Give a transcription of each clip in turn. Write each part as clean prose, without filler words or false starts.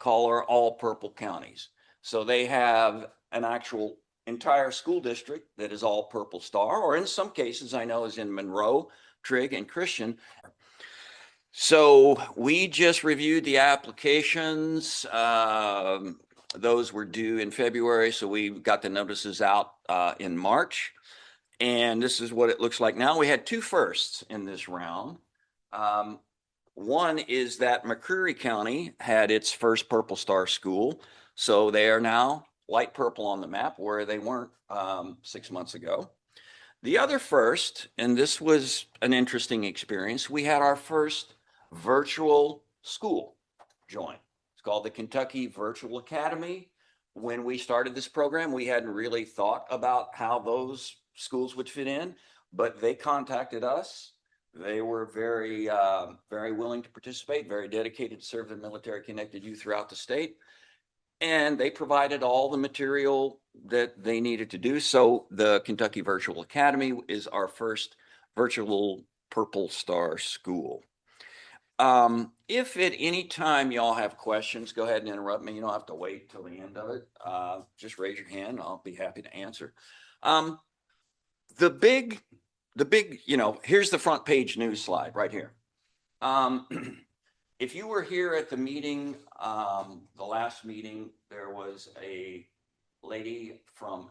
call are all purple counties. So they have an actual entire school district that is all Purple Star, or in some cases I know is in Monroe, Trigg, and Christian. So we just reviewed the applications. Those were due in February, so we got the notices out in March. And this is what it looks like now. We had two firsts in this round. One is that McCreary County had its first Purple Star school. So they are now light purple on the map where they weren't 6 months ago. The other first, and this was an interesting experience, we had our first virtual school join. It's called the Kentucky Virtual Academy. When we started this program, we hadn't really thought about how those schools would fit in, but they contacted us. They were very, very willing to participate, very dedicated to serve the military connected youth throughout the state. And they provided all the material that they needed to do. So the Kentucky Virtual Academy is our first virtual Purple Star school. If at any time y'all have questions, go ahead and interrupt me. You don't have to wait till the end of it. Just raise your hand. I'll be happy to answer. The big, here's the front page news slide right here. If you were here at the meeting, the last meeting, there was a lady from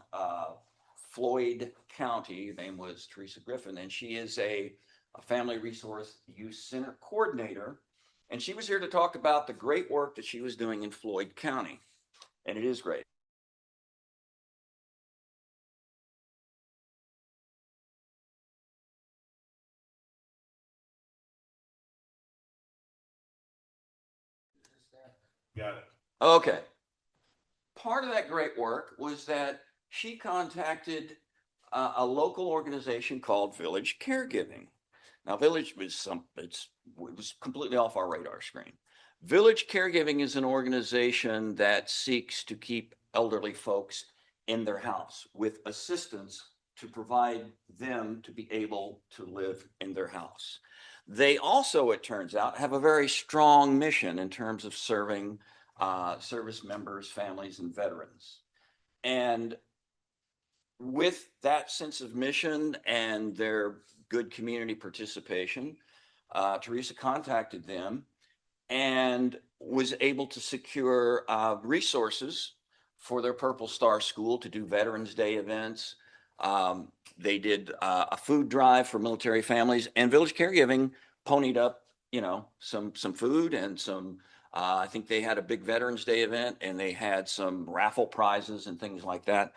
Floyd County. Her name was Teresa Griffin, and she is a Family Resource Youth Center coordinator. And she was here to talk about the great work that she was doing in Floyd County. And it is great. Got it. Okay. Part of that great work was that she contacted a local organization called Village Caregiving. Now, Village was it was completely off our radar screen. Village Caregiving is an organization that seeks to keep elderly folks in their house with assistance to provide them to be able to live in their house. They also, it turns out, have a very strong mission in terms of serving service members, families, and veterans. And with that sense of mission and their good community participation, Teresa contacted them and was able to secure resources for their Purple Star School to do Veterans Day events. They did a food drive for military families, and Village Caregiving ponied up, some food and some. I think they had a big Veterans Day event, and they had some raffle prizes and things like that.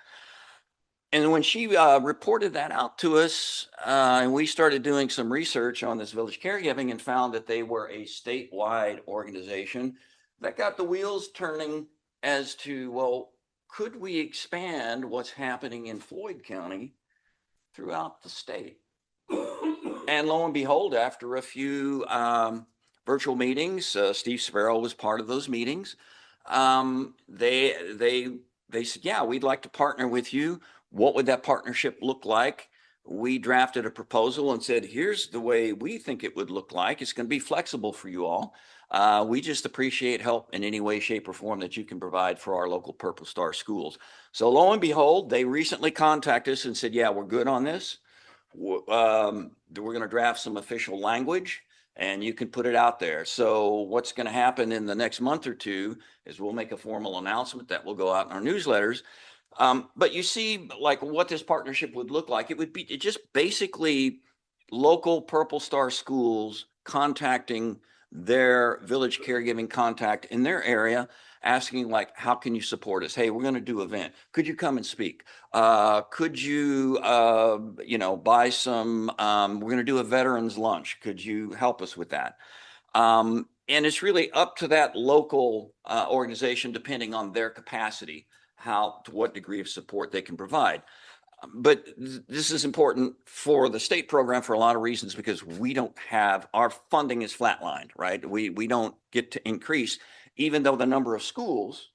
And when she reported that out to us, and we started doing some research on this Village Caregiving and found that they were a statewide organization, that got the wheels turning as to, well, could we expand what's happening in Floyd County throughout the state? And lo and behold, after a few virtual meetings, Steve Sparrow was part of those meetings. They said, yeah, we'd like to partner with you. What would that partnership look like? We drafted a proposal and said, here's the way we think it would look like. It's going to be flexible for you all. We just appreciate help in any way, shape, or form that you can provide for our local Purple Star schools. So lo and behold, they recently contacted us and said, yeah, we're good on this. We're going to draft some official language and you can put it out there. So what's going to happen in the next month or two is we'll make a formal announcement that will go out in our newsletters. But you see, like, what this partnership would look like. It would be just basically local Purple Star schools contacting their Village Caregiving contact in their area, asking, like, how can you support us? Hey, we're going to do an event. Could you come and speak? Could you, buy some, we're going to do a veterans lunch. Could you help us with that? And it's really up to that local organization, depending on their capacity, to what degree of support they can provide. But this is important for the state program for a lot of reasons, because we don't have, our funding is flatlined, right? We don't get to increase, even though the number of schools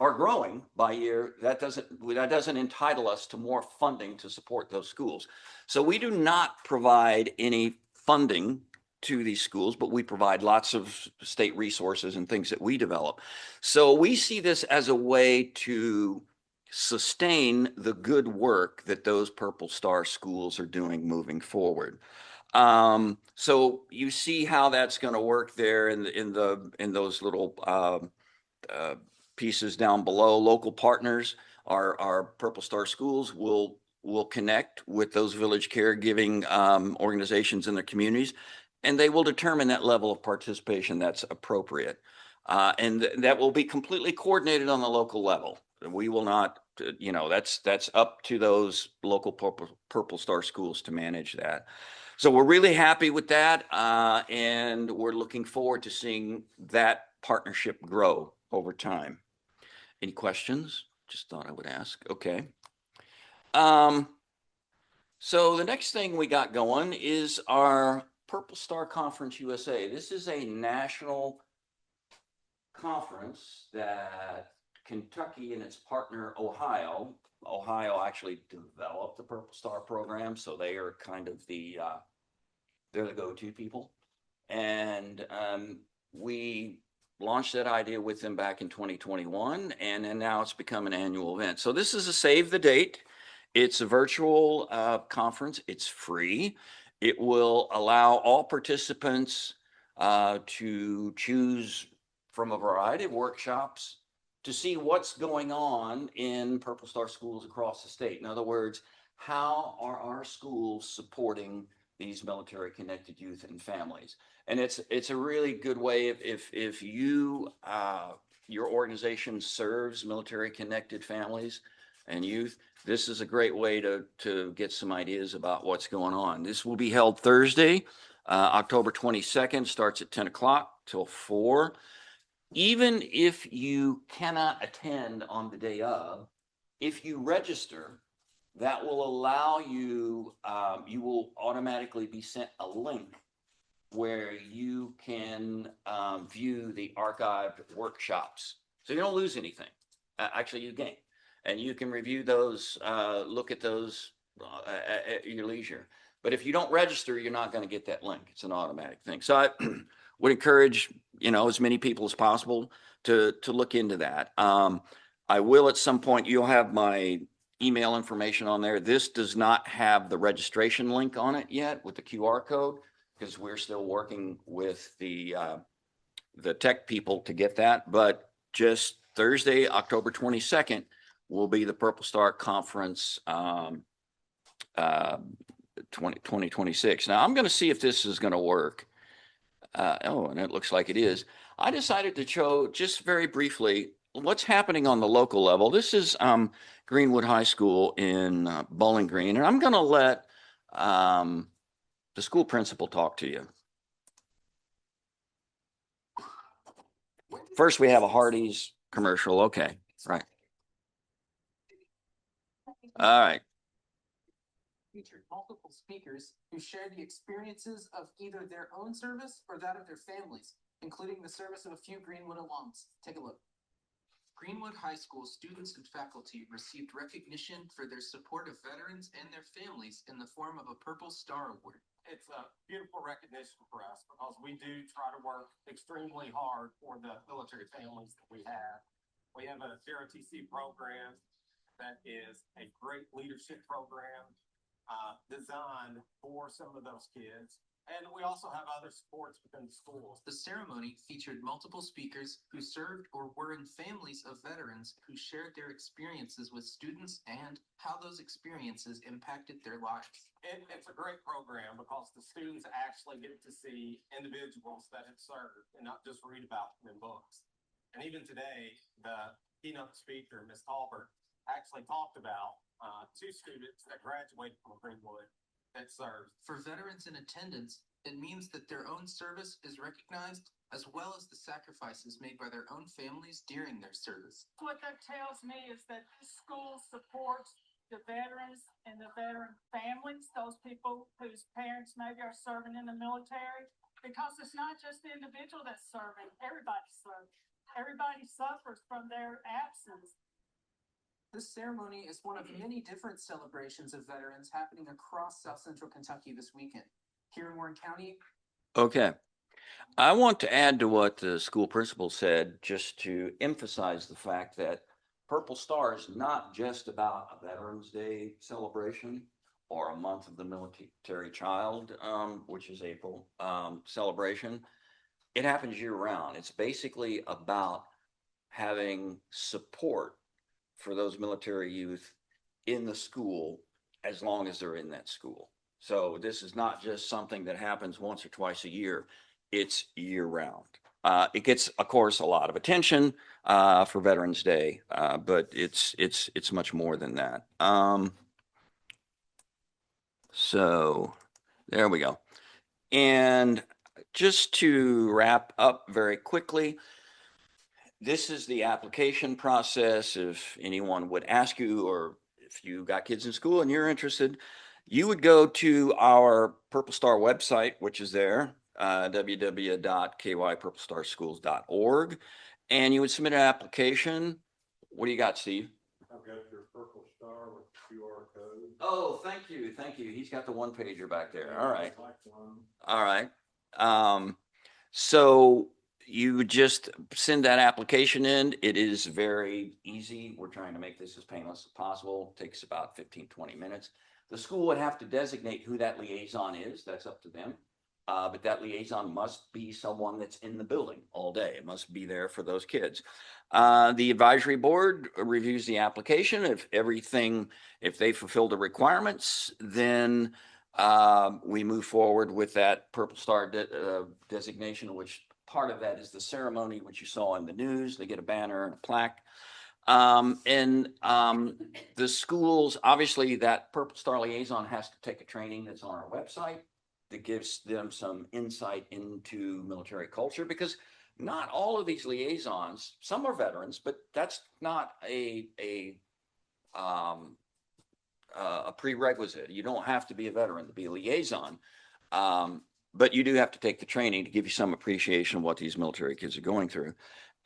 are growing by year. That doesn't entitle us to more funding to support those schools. So we do not provide any funding to these schools, but we provide lots of state resources and things that we develop. So we see this as a way to sustain the good work that those Purple Star schools are doing moving forward. So you see how that's going to work there in those little uh, pieces down below. Local partners, our Purple Star schools will connect with those village caregiving organizations in their communities, and they will determine that level of participation that's appropriate. And that will be completely coordinated on the local level. We will not, that's up to those local Purple Star schools to manage that. So we're really happy with that, and we're looking forward to seeing that partnership grow over time. Any questions? Just thought I would ask. Okay. So the next thing we got going is our Purple Star Conference USA. This is a national conference that Kentucky and its partner Ohio actually developed the Purple Star program, so they are kind of they're the go-to people. And we launched that idea with them back in 2021, and then now it's become an annual event. So this is a save the date. It's a virtual conference. It's free. It will allow all participants to choose from a variety of workshops to see what's going on in Purple Star schools across the state. In other words, how are our schools supporting these military connected youth and families? And it's a really good way if you your organization serves military connected families and youth, this is a great way to get some ideas about what's going on. This will be held Thursday, October 22nd, starts at 10 o'clock till 4. Even if you cannot attend on the day of, if you register, that will allow you, you will automatically be sent a link where you can view the archived workshops. So you don't lose anything. Actually, you gain. And you can review those, look at those at your leisure. But if you don't register, you're not going to get that link. It's an automatic thing. So I would encourage, as many people as possible to look into that. I will at some point, you'll have my email information on there. This does not have the registration link on it yet with the QR code, because we're still working with the tech people to get that. But just Thursday, October 22nd, will be the Purple Star Conference 2026. Now, I'm going to see if this is going to work. And it looks like it is. I decided to show just very briefly what's happening on the local level. This is Greenwood High School in Bowling Green, and I'm going to let the school principal talk to you. First, we have a Hardee's commercial. Okay, right. All right. Featured multiple speakers who shared the experiences of either their own service or that of their families, including the service of a few Greenwood alums. Take a look. Greenwood High School students and faculty received recognition for their support of veterans and their families in the form of a Purple Star Award. It's a beautiful recognition for us because we do try to work extremely hard for the military families that we have. We have a ROTC program that is a great leadership program designed for some of those kids. And we also have other supports within the schools. The ceremony featured multiple speakers who served or were in families of veterans who shared their experiences with students and how those experiences impacted their lives. It's a great program because the students actually get to see individuals that have served and not just read about them in books. And even today, the keynote speaker, Ms. Talbert, actually talked about 2 students that graduated from Greenwood that served. For veterans in attendance, it means that their own service is recognized, as well as the sacrifices made by their own families during their service. What that tells me is that this school supports the veterans and the veteran families, those people whose parents maybe are serving in the military, because it's not just the individual that's serving, everybody's serving. Everybody suffers from their absence. This ceremony is one of many different celebrations of veterans happening across South Central Kentucky this weekend. Here in Warren County, Okay. I want to add to what the school principal said, just to emphasize the fact that Purple Star is not just about a Veterans Day celebration or a month of the military child, which is April, celebration. It happens year round. It's basically about having support for those military youth in the school as long as they're in that school. So this is not just something that happens once or twice a year. It's year round. It gets, of course, a lot of attention for Veterans Day, but it's much more than that. So there we go. And just to wrap up very quickly, this is the application process. If anyone would ask you, or if you got kids in school and you're interested, you would go to our Purple Star website, which is there, www.kypurplestarschools.org, and you would submit an application. What do you got, Steve? I've got your Purple Star with QR code. Oh, thank you. Thank you. He's got the one pager back there. Yeah, All right. like one. All right. So you would just send that application in. It is very easy. We're trying to make this as painless as possible. It takes about 15, 20 minutes. The school would have to designate who that liaison is. That's up to them. But that liaison must be someone that's in the building all day. It must be there for those kids. The advisory board reviews the application. If they fulfill the requirements, then we move forward with that Purple Star designation, which part of that is the ceremony, which you saw in the news. They get a banner and a plaque. The schools, obviously that Purple Star liaison has to take a training that's on our website that gives them some insight into military culture, because not all of these liaisons, some are veterans, but that's not a prerequisite. You don't have to be a veteran to be a liaison. But you do have to take the training to give you some appreciation of what these military kids are going through.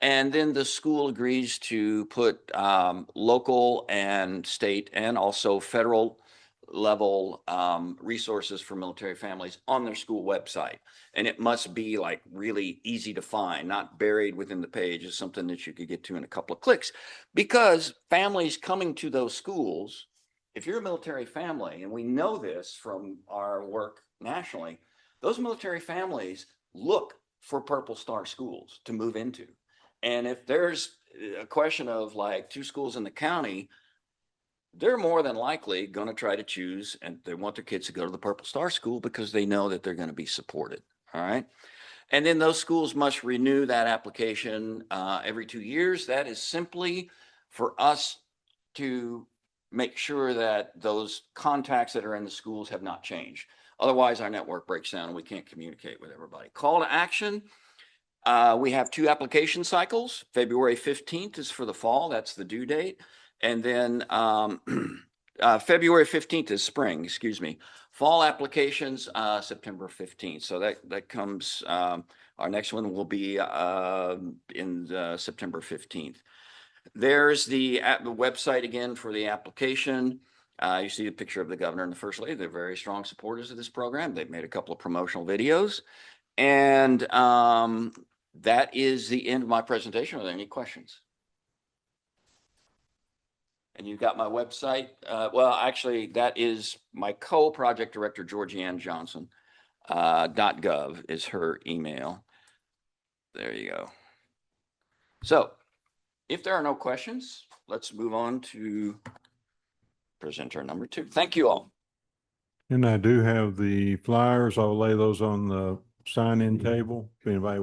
And then the school agrees to put local and state and also federal level resources for military families on their school website. And it must be like really easy to find, not buried within the page. It's something that you could get to in a couple of clicks, because families coming to those schools, if you're a military family, and we know this from our work nationally, those military families look for Purple Star schools to move into. And if there's a question of like 2 schools in the county, they're more than likely going to try to choose, and they want their kids to go to the Purple Star school because they know that they're going to be supported. All right. And then those schools must renew that application every 2 years. That is simply for us to make sure that those contacts that are in the schools have not changed. Otherwise, our network breaks down and we can't communicate with everybody. Call to action. We have 2 application cycles. February 15th is for the fall. That's the due date. And then February 15th is spring, excuse me. Fall applications, September 15th. So that comes, our next one will be in September 15th. There's the website again for the application. You see a picture of the governor and the first lady. They're very strong supporters of this program. They've made a couple of promotional videos. And that is the end of my presentation. Are there any questions? And you've got my website. Well, actually, that is my co-project director, Georgianne Johnson. .gov is her email. There you go. So if there are no questions, let's move on to presenter number 2. Thank you all. And I do have the flyers. I'll lay those on the sign-in table. If anybody